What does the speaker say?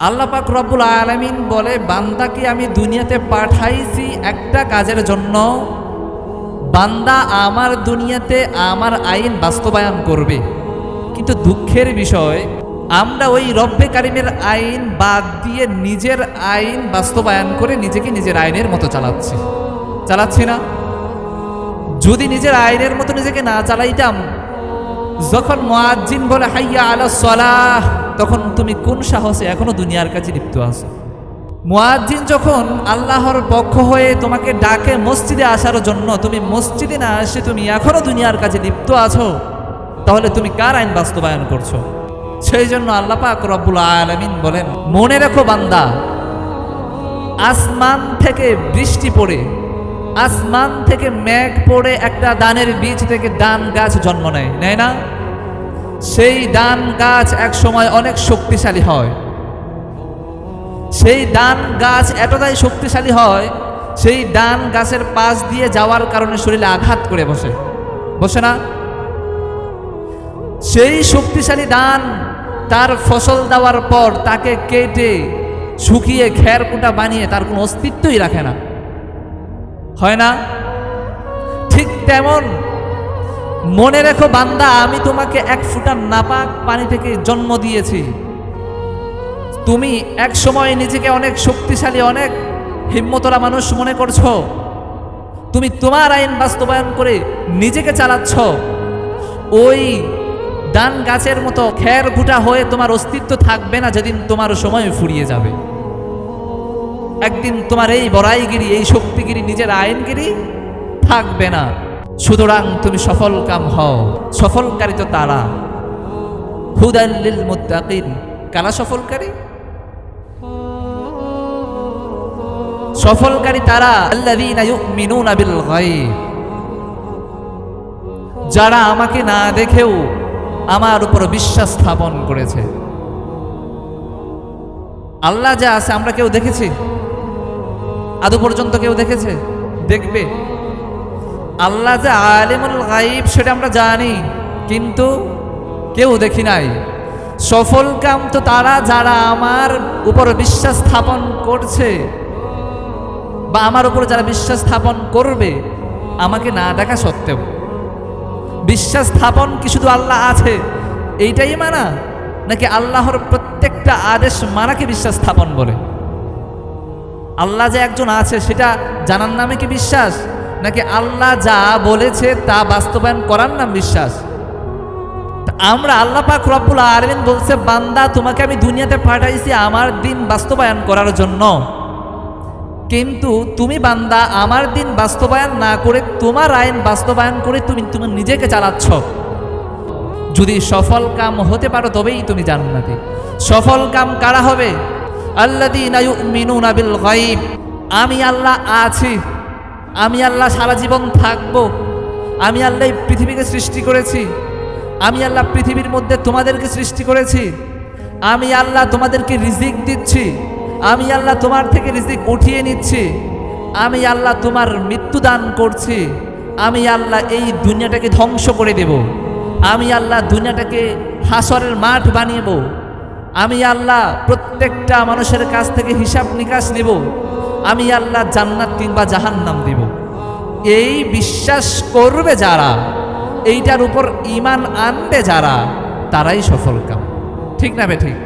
আল্লাহ পাক রব্বুল আলামিন বলে, বান্দাকে আমি দুনিয়াতে পাঠাইছি একটা কাজের জন্য। বান্দা আমার দুনিয়াতে আমার আইন বাস্তবায়ন করবে। কিন্তু দুঃখের বিষয়, আমরা ওই রব্বে কারিমের আইন বাদ দিয়ে নিজের আইন বাস্তবায়ন করে নিজেকে নিজের আইনের মতো চালাচ্ছি না? যদি নিজের আইনের মতো নিজেকে না চালাইতাম, যখন মুয়াজ্জিন বলে হাইয়া আলাস সালাহ, তখন তুমি কোন সাহসে এখনো দুনিয়ার কাছে লিপ্ত আছো? মুয়াজ্জিন যখন আল্লাহর পক্ষ হয়ে তোমাকে ডাকে মসজিদে আসার জন্য, তুমি মসজিদে না এসে তুমি এখনো দুনিয়ার কাছে লিপ্ত আছো, তাহলে তুমি কার আইন বাস্তবায়ন করছো? সেই জন্য আল্লাহ পাক রব্বুল আলামিন বলেন, মনে রেখো বান্দা, আসমান থেকে বৃষ্টি পড়ে, আসমান থেকে মেঘ পড়ে একটা দানের বীজ থেকে দান গাছ জন্ম নেয় না? সেই দান গাছ এক সময় অনেক শক্তিশালী হয়। সেই দান গাছ এতটাই শক্তিশালী হয়, সেই দান গাছের পাশ দিয়ে যাওয়ার কারণে শরীরে আঘাত করে বসে না? সেই শক্তিশালী দান তার ফসল দেওয়ার পর তাকে কেটে শুকিয়ে খেরকুটা বানিয়ে তার কোনো অস্তিত্বই রাখে না, হয় না? ঠিক তেমন মনে রেখো বান্দা, আমি তোমাকে এক ফোঁটা নাপাক পানি থেকে জন্ম দিয়েছি। তুমি এক সময় নিজেকে অনেক শক্তিশালী, অনেক হিম্মতরা মানুষ মনে করছো। তুমি তোমার আইন বাস্তবায়ন করে নিজেকে চালাচ্ছ। ওই দান গাছের মতো খের গুটা হয়ে তোমার অস্তিত্ব থাকবে না যেদিন তোমার সময় ফুরিয়ে যাবে। একদিন তোমার এই বড়াইগিরি, এই শক্তিগিরি, নিজের আইনগিরি থাকবে না। সুতরাং তুমি সফল কাম হও। সফলকারী তো তারা, হুদাল লিল মুত্তাকিন। কারা সফলকারী? সফলকারী তারা আল্লাযীনা ইউমিনুনা বিল গায়ব, যারা আমাকে না দেখেও আমার উপর বিশ্বাস স্থাপন করেছে। আল্লাহ যা আছে আমরা কেউ দেখেছি? আদৌ পর্যন্ত কেউ দেখেছে? দেখবে? আল্লাহ যে আলিমুল গায়ব সেটা আমরা জানি, কিন্তু কেউ দেখি নাই। সফল কাম তো তারা যারা আমার উপর বিশ্বাস স্থাপন করছে, বা আমার উপর যারা বিশ্বাস স্থাপন করবে আমাকে না দেখা সত্ত্বেও। বিশ্বাস স্থাপন কি শুধু আল্লাহ আছে এইটাই মানা, নাকি আল্লাহর প্রত্যেকটা আদেশ মানাকে বিশ্বাস স্থাপন বলে? আল্লাহ যে একজন আছে সেটা জানার নামে কি বিশ্বাস, নাকি আল্লাহ যা বলেছে তা বাস্তবায়ন করার নাম বিশ্বাস? আমরা আল্লাহ পাক রব্বুল আলামিন বলছে, বান্দা তোমাকে আমি দুনিয়াতে পাঠাইছি আমার দিন বাস্তবায়ন করার জন্য। কিন্তু তুমি বান্দা আমার দিন বাস্তবায়ন না করে তোমার আইন বাস্তবায়ন করে তুমি নিজেকে চালাচ্ছ। যদি সফল কাম হতে পারো তবেই তুমি জান্নাতি। সফল কাম কারা হবে? আল্লাযীনা ইউমিনুনা বিল গায়ব। আমি আল্লাহ আছি, আমি আল্লাহ সারা জীবন থাকব, আমি আল্লাহ পৃথিবীকে সৃষ্টি করেছি, আমি আল্লাহ পৃথিবীর মধ্যে তোমাদেরকে সৃষ্টি করেছি, আমি আল্লাহ তোমাদেরকে রিজিক দিচ্ছি, আমি আল্লাহ তোমার থেকে রিজিক উঠিয়ে নিচ্ছি, আমি আল্লাহ তোমার মৃত্যু দান করছি, আমি আল্লাহ এই দুনিয়াটাকে ধ্বংস করে দেব, আমি আল্লাহ দুনিয়াটাকে হাসরের মাঠ বানিয়ে দেব, আমি আল্লাহ প্রত্যেকটা মানুষের কাছ থেকে হিসাব নিকাশ নেব, আমি আল্লাহ জান্নাত কিংবা জাহান্নাম দিব। এই বিশ্বাস করবে যারা, এইটার উপর ঈমান আনবে যারা, তারাই সফল কাম। ঠিক না বে ঠিক?